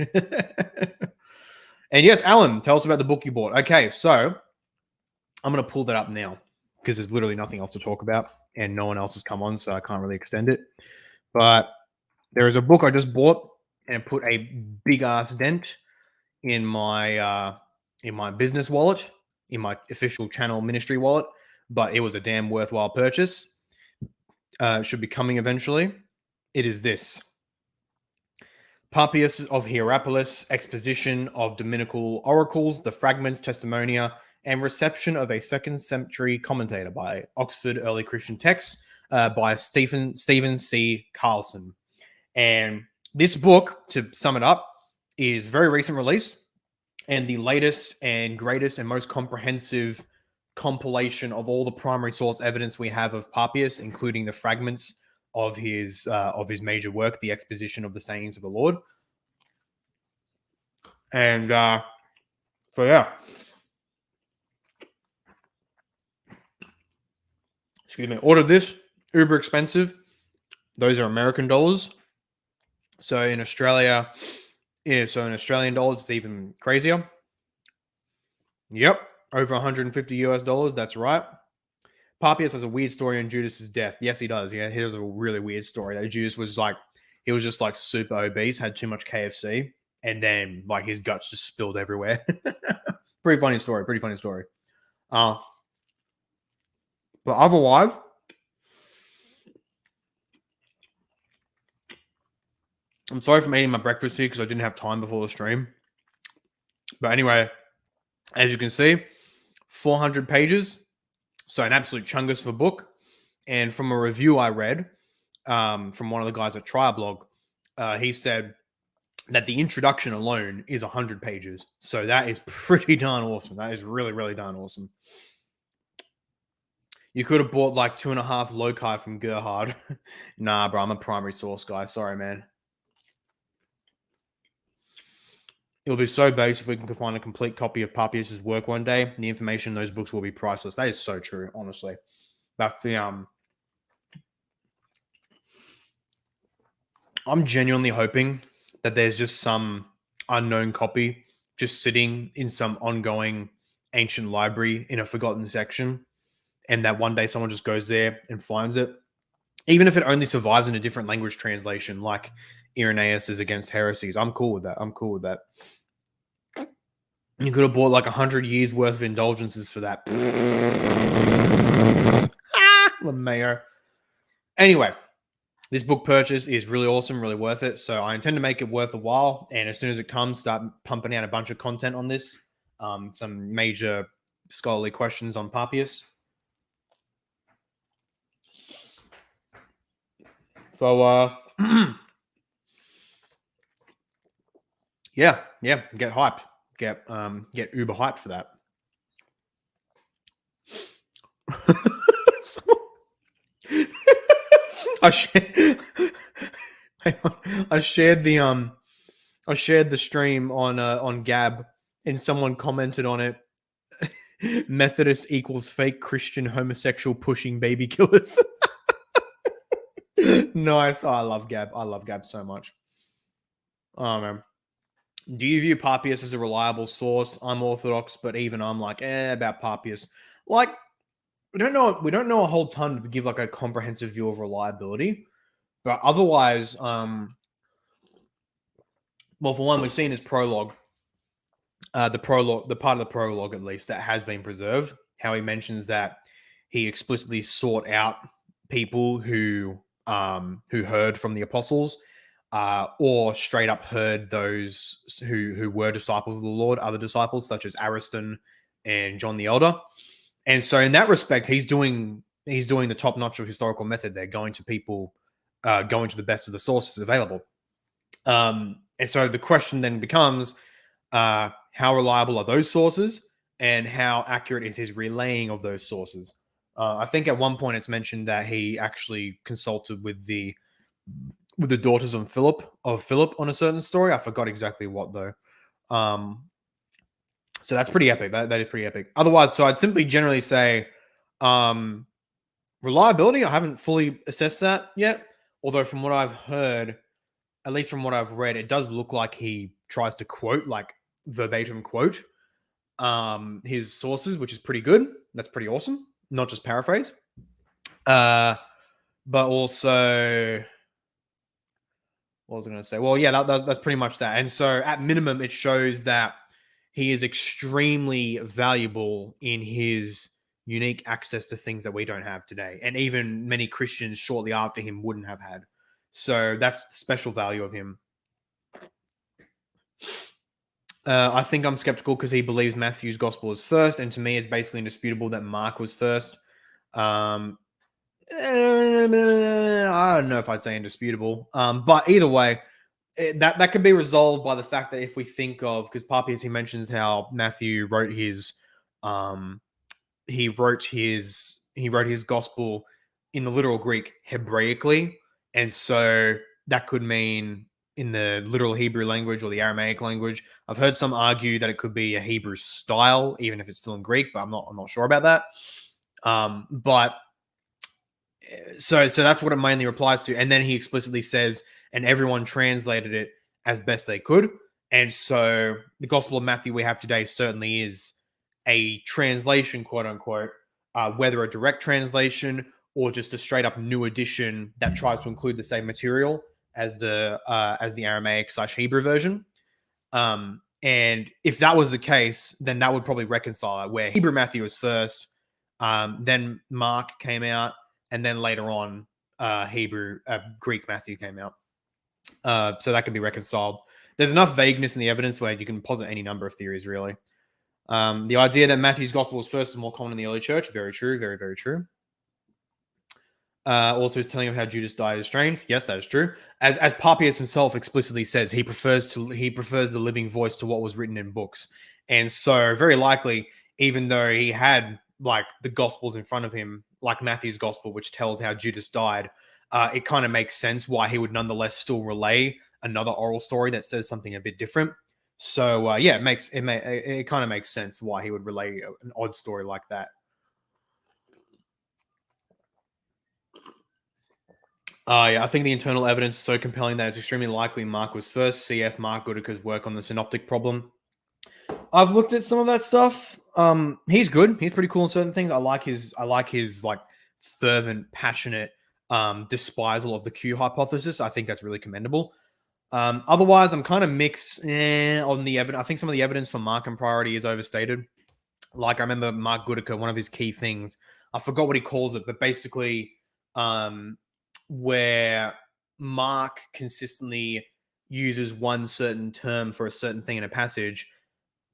And yes, Alan, tell us about the book you bought. Okay, so I'm going to pull that up now because there's literally nothing else to talk about and no one else has come on, so I can't really extend it. But there is a book I just bought and it put a big ass dent in my business wallet, in my official channel ministry wallet, but it was a damn worthwhile purchase. Should be coming eventually. It is this. Papias of Hierapolis, Exposition of Dominical Oracles, the Fragments, Testimonia, and Reception of a 2nd Century Commentator by Oxford Early Christian Texts by Stephen C. Carlson. And this book, to sum it up, is very recent release and the latest and greatest and most comprehensive compilation of all the primary source evidence we have of Papias, including the fragments of his major work, the Exposition of the Sayings of the Lord. And so yeah, excuse me, ordered this, uber expensive. Those are American dollars. So in Australia, in Australian dollars, it's even crazier. Yep, over 150 US dollars. That's right. Papias has a weird story on Judas's death. Yes, he does. Yeah, he has a really weird story. That Judas was like, he was just like super obese, had too much KFC, and then like his guts just spilled everywhere. Pretty funny story. But otherwise, I'm sorry for eating my breakfast here because I didn't have time before the stream. But anyway, as you can see, 400 pages. So an absolute chungus of a book. And from a review I read from one of the guys at Triblog, he said that the introduction alone is 100 pages. So that is pretty darn awesome. That is really, really darn awesome. You could have bought like 2.5 loci from Gerhard. Nah, bro, I'm a primary source guy. Sorry, man. It'll be so base if we can find a complete copy of Papias' work one day. The information in those books will be priceless. That is so true, honestly. But I'm genuinely hoping that there's just some unknown copy just sitting in some ongoing ancient library in a forgotten section, and that one day someone just goes there and finds it. Even if it only survives in a different language translation, like Irenaeus' Against Heresies. I'm cool with that. You could have bought like 100 years worth of indulgences for that. LeMayo. Anyway, this book purchase is really awesome, really worth it. So I intend to make it worth a while. And as soon as it comes, start pumping out a bunch of content on this. Some major scholarly questions on Papias. So, yeah, get hyped. Get uber hyped for that. I shared the stream on Gab, and someone commented on it. Methodist equals fake Christian homosexual pushing baby killers. Nice. Oh, I love Gab so much. Oh man. Do you view Papias as a reliable source? I'm Orthodox, but even I'm like, about Papias. Like, we don't know a whole ton to give like a comprehensive view of reliability. But otherwise, well, for one, we've seen his prologue. The part of the prologue at least that has been preserved, how he mentions that he explicitly sought out people who heard from the apostles, or straight up heard those who were disciples of the Lord, other disciples such as Ariston and John the Elder. And so in that respect, he's doing the top notch of historical method there, going to people, going to the best of the sources available. And so the question then becomes, how reliable are those sources, and how accurate is his relaying of those sources? I think at one point it's mentioned that he actually consulted with the daughters of Philip on a certain story. I forgot exactly what though. So that's pretty epic. That is pretty epic. Otherwise, so I'd simply generally say, Reliability, I haven't fully assessed that yet. Although from what I've heard, at least from what I've read, it does look like he tries to quote, like verbatim quote, his sources, which is pretty good. That's pretty awesome. Not just paraphrase. But also, what was I going to say? Well, yeah, that's pretty much that. And so at minimum, it shows that he is extremely valuable in his unique access to things that we don't have today. And even many Christians shortly after him wouldn't have had. So that's the special value of him. I think I'm skeptical because he believes Matthew's gospel is first. And to me, it's basically indisputable that Mark was first. I don't know if I'd say indisputable. But either way, that could be resolved by the fact that if we think of, because Papias, he mentions how Matthew wrote his gospel in the literal Greek Hebraically, and so that could mean in the literal Hebrew language or the Aramaic language. I've heard some argue that it could be a Hebrew style, even if it's still in Greek, but I'm not sure about that. But so that's what it mainly replies to, and then he explicitly says, and everyone translated it as best they could. And so the Gospel of Matthew we have today certainly is a translation, quote unquote, whether a direct translation or just a straight up new edition that tries to include the same material as the Aramaic/Hebrew version. And if that was the case, then that would probably reconcile it, where Hebrew Matthew was first, then Mark came out, and then later on, Greek Matthew came out. So that can be reconciled. There's enough vagueness in the evidence where you can posit any number of theories, really. The idea that Matthew's gospel was first is more common in the early church. Very true. Very, very true. Also, is telling of how Judas died is strange. Yes, that is true. As Papias himself explicitly says, he prefers the living voice to what was written in books. And so, very likely, even though he had like the Gospels in front of him, like Matthew's Gospel, which tells how Judas died, it kind of makes sense why he would nonetheless still relay another oral story that says something a bit different. So yeah, it kind of makes sense why he would relay an odd story like that. Yeah, I think the internal evidence is so compelling that it's extremely likely Mark was first. CF Mark Goodicker's work on the synoptic problem. I've looked at some of that stuff. He's good. He's pretty cool in certain things. I like his like fervent, passionate despisal of the Q hypothesis. I think that's really commendable. Otherwise, I'm kind of mixed on the evidence. I think some of the evidence for Mark and priority is overstated. Like I remember Mark Goodicker, one of his key things, I forgot what he calls it, but basically where Mark consistently uses one certain term for a certain thing in a passage,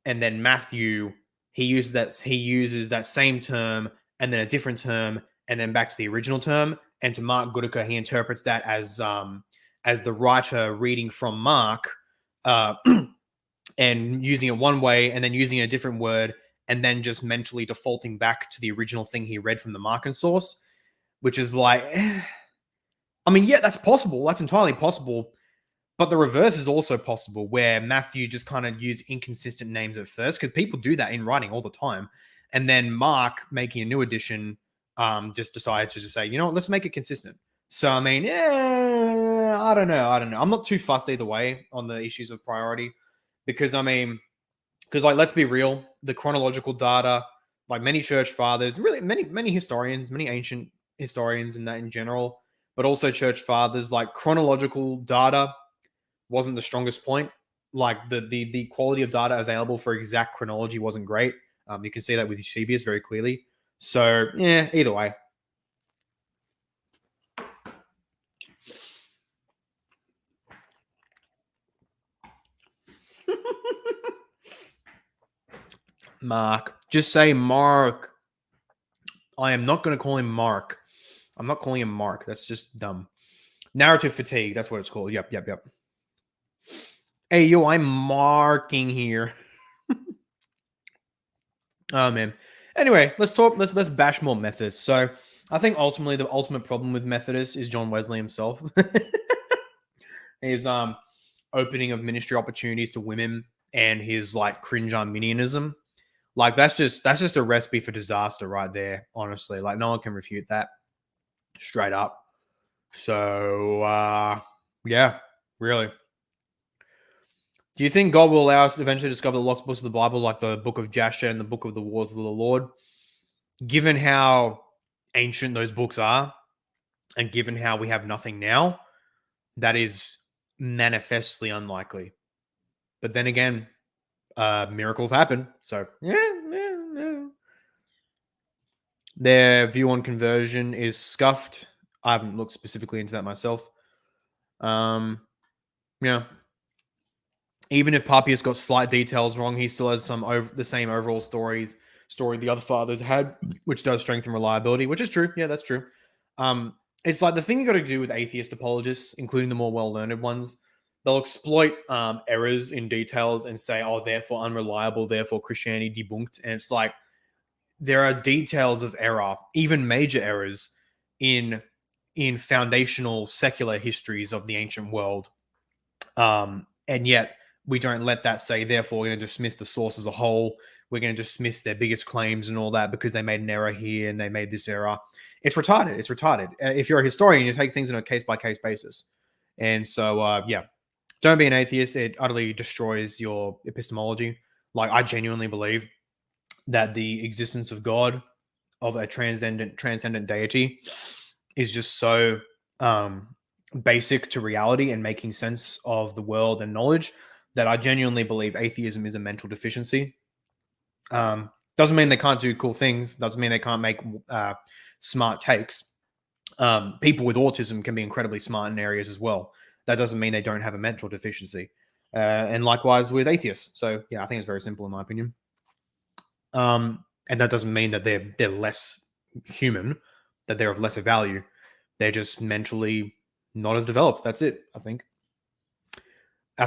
and then Matthew, he uses that same term and then a different term and then back to the original term. And to Mark Goodicker, he interprets that as the writer reading from Mark and using it one way and then using a different word and then just mentally defaulting back to the original thing he read from the Markan source, which is like, I mean, yeah, that's possible. That's entirely possible. But the reverse is also possible, where Matthew just kind of used inconsistent names at first, because people do that in writing all the time. And then Mark, making a new edition, just decided to just say, you know what, let's make it consistent. So, I mean, yeah, I don't know. I'm not too fussed either way on the issues of priority, because, like, let's be real, the chronological data, like many church fathers, really many historians, many ancient historians in that in general, but also church fathers, like chronological data wasn't the strongest point. Like the quality of data available for exact chronology wasn't great. You can see that with Eusebius very clearly. So yeah, either way. Mark. Just say Mark. I am not going to call him Mark. I'm not calling him Mark. That's just dumb. Narrative fatigue. That's what it's called. Yep. Hey, yo, I'm marking here. Oh, man. Anyway, let's bash more Methodists. So I think ultimately the ultimate problem with Methodists is John Wesley himself. His opening of ministry opportunities to women and his like cringe Arminianism. Like that's just a recipe for disaster right there, honestly. Like no one can refute that straight up. So yeah, really. Do you think God will allow us to eventually discover the lost books of the Bible, like the book of Jasher and the book of the Wars of the Lord? Given how ancient those books are, and given how we have nothing now, that is manifestly unlikely. But then again, miracles happen. So yeah. Their view on conversion is scuffed. I haven't looked specifically into that myself. Yeah. Even if Papias got slight details wrong, he still has the same overall story the other fathers had, which does strengthen reliability, which is true. Yeah, that's true. It's like the thing you got to do with atheist apologists, including the more well-learned ones. They'll exploit errors in details and say, "Oh, therefore unreliable, therefore Christianity debunked." And it's like there are details of error, even major errors, in foundational secular histories of the ancient world, and yet we don't let that say, therefore, we're going to dismiss the source as a whole. We're going to dismiss their biggest claims and all that because they made an error here and they made this error. It's retarded. It's retarded. If you're a historian, you take things on a case-by-case basis. And so, yeah, don't be an atheist. It utterly destroys your epistemology. Like, I genuinely believe that the existence of God, of a transcendent deity, is just so basic to reality and making sense of the world and knowledge that I genuinely believe atheism is a mental deficiency. Doesn't mean they can't do cool things. Doesn't mean they can't make smart takes. People with autism can be incredibly smart in areas as well. That doesn't mean they don't have a mental deficiency. And likewise with atheists. So yeah, I think it's very simple in my opinion. And that doesn't mean that they're less human, that they're of lesser value. They're just mentally not as developed. That's it. I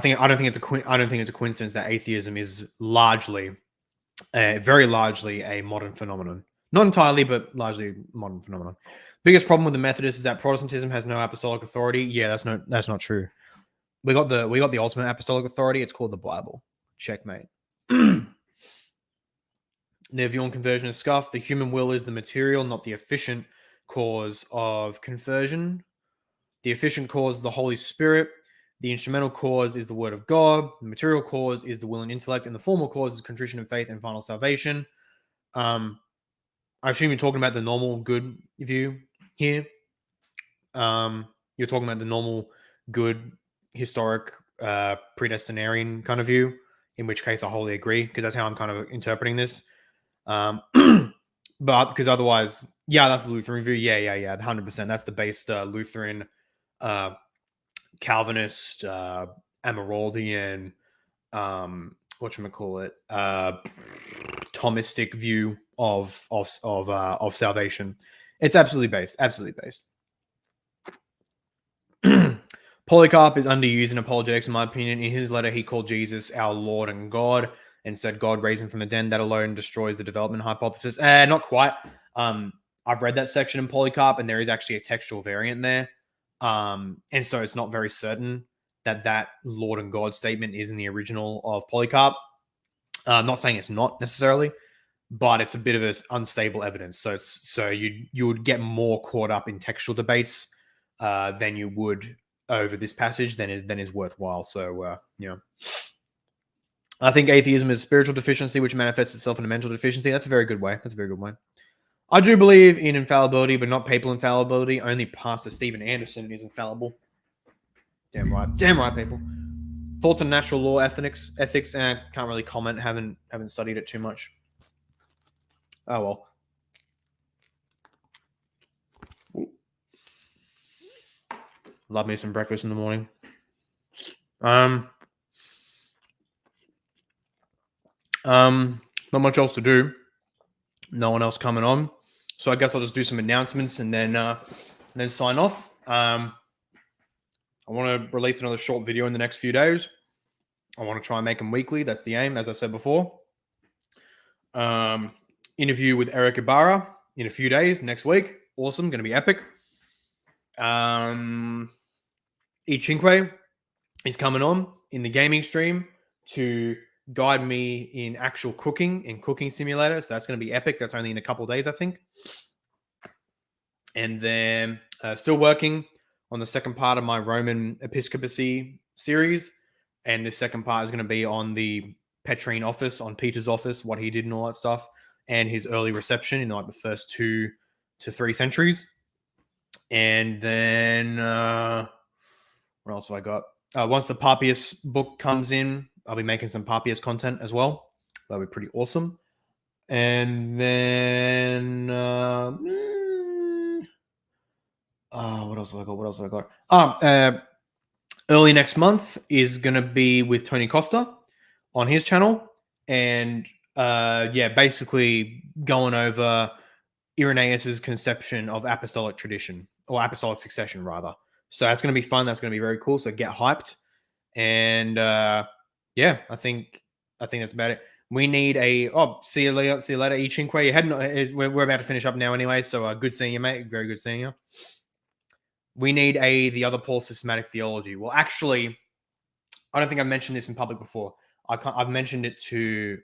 don't think it's a coincidence that atheism is very largely a modern phenomenon. Not entirely, but largely modern phenomenon. Biggest problem with the Methodists is that Protestantism has no apostolic authority. Yeah, that's not true. We got the ultimate apostolic authority. It's called the Bible. Checkmate. Their view on conversion is scuffed. The human will is the material, not the efficient cause of conversion. The efficient cause is the Holy Spirit. The instrumental cause is the Word of God. The material cause is the will and intellect. And the formal cause is contrition of faith and final salvation. I assume you're talking about the normal good view here. You're talking about the normal good historic predestinarian kind of view, in which case I wholly agree, because that's how I'm kind of interpreting this. But because otherwise, yeah, that's the Lutheran view. Yeah, 100%. That's the based Lutheran, Calvinist, Amyraldian, whatchamacallit, Thomistic view of salvation. It's absolutely based. Polycarp is underused in apologetics, in my opinion. In his letter, he called Jesus our Lord and God and said God raised him from the dead. That alone destroys the development hypothesis. Not quite. I've read that section in Polycarp, and there is actually a textual variant there. And so it's not very certain that Lord and God statement is in the original of Polycarp. I'm not saying it's not necessarily, but it's a bit of an unstable evidence. So you would get more caught up in textual debates than you would over this passage than is worthwhile. So I think atheism is spiritual deficiency, which manifests itself in a mental deficiency. That's a very good way. I do believe in infallibility, but not papal infallibility. Only Pastor Stephen Anderson is infallible. Damn right, people. Thoughts on natural law ethics? Can't really comment. Haven't studied it too much. Oh well. Love me some breakfast in the morning. Not much else to do. No one else coming on, so I guess I'll just do some announcements and then sign off. I want to release another short video in the next few days. I want to try and make them weekly. That's the aim, as I said before. Interview with Eric Ibarra in a few days, next week. Awesome, going to be epic. Echinque is coming on in the gaming stream to guide me in actual cooking in Cooking Simulator. So that's going to be epic. That's only in a couple of days, I think. And then still working on the second part of my Roman episcopacy series. And the second part is going to be on the Petrine office, on Peter's office, what he did and all that stuff, and his early reception in like the first 2 to 3 centuries. And then what else have I got? Once the Papias book comes in, I'll be making some Papias content as well. That'll be pretty awesome. And then what else have I got? Early next month is going to be with Tony Costa on his channel. And basically going over Irenaeus's conception of apostolic tradition, or apostolic succession, rather. So that's going to be fun. That's going to be very cool. So get hyped. And I think that's about it. We need see you later, E Chinque. We're about to finish up now anyway. So good seeing you, mate. Very good seeing you. We need the other Paul systematic theology. Well, actually, I don't think I've mentioned this in public before. I've mentioned it to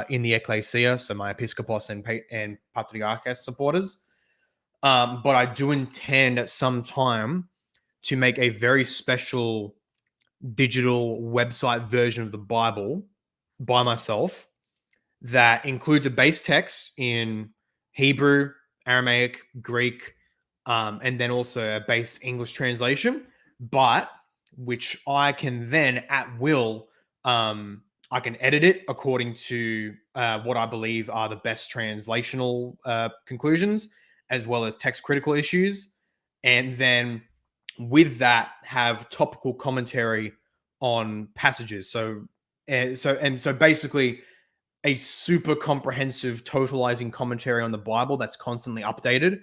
in the Ecclesia, so my Episcopos and Patriarchs supporters. But I do intend at some time to make a very special digital website version of the Bible by myself that includes a base text in Hebrew, Aramaic, Greek, and then also a base English translation, but which I can then at will, I can edit it according to what I believe are the best translational conclusions, as well as text critical issues. And then with that, have topical commentary on passages. So basically a super comprehensive totalizing commentary on the Bible that's constantly updated.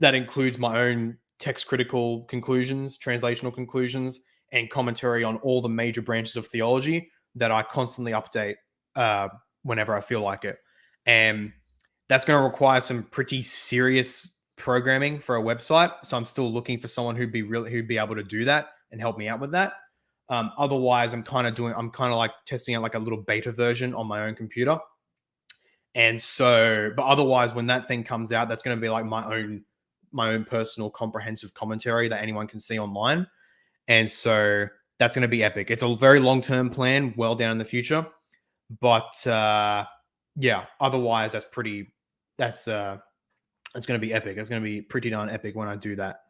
That includes my own text critical conclusions, translational conclusions, and commentary on all the major branches of theology that I constantly update whenever I feel like it. And that's going to require some pretty serious programming for a website. So I'm still looking for someone who'd be able to do that and help me out with that. Otherwise, I'm kind of like testing out like a little beta version on my own computer. And so, but otherwise, when that thing comes out, that's going to be like my own personal comprehensive commentary that anyone can see online. And so that's going to be epic. It's a very long-term plan, well down in the future. But otherwise that's going to be epic. It's going to be pretty darn epic when I do that.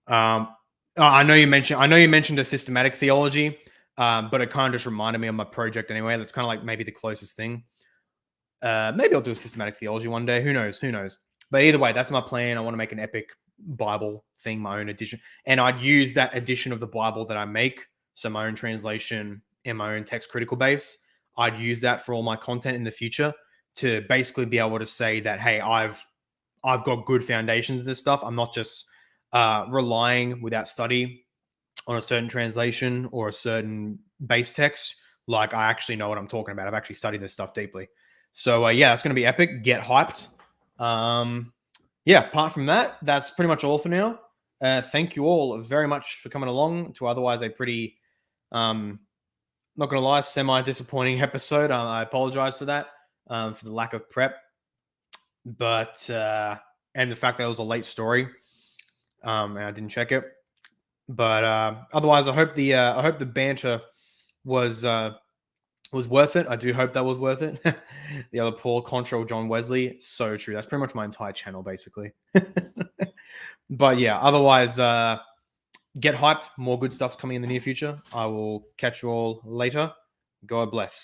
I know you mentioned a systematic theology, but it kind of just reminded me of my project anyway. That's kind of like maybe the closest thing. Maybe I'll do a systematic theology one day. Who knows? But either way, that's my plan. I want to make an epic Bible thing, my own edition. And I'd use that edition of the Bible that I make, so my own translation and my own text critical base, I'd use that for all my content in the future to basically be able to say that, hey, I've got good foundations of this stuff. I'm not just relying without study on a certain translation or a certain base text. Like, I actually know what I'm talking about. I've actually studied this stuff deeply. So it's going to be epic. Get hyped. Apart from that, that's pretty much all for now. Thank you all very much for coming along to otherwise a pretty, not going to lie, semi-disappointing episode. I apologize for that, for the lack of prep. But, and the fact that it was a late story, and I didn't check it. But otherwise, I hope the banter was worth it. I do hope that was worth it. The other Paul, Contra, John Wesley. So true. That's pretty much my entire channel, basically. But yeah, otherwise, get hyped. More good stuff coming in the near future. I will catch you all later. God bless.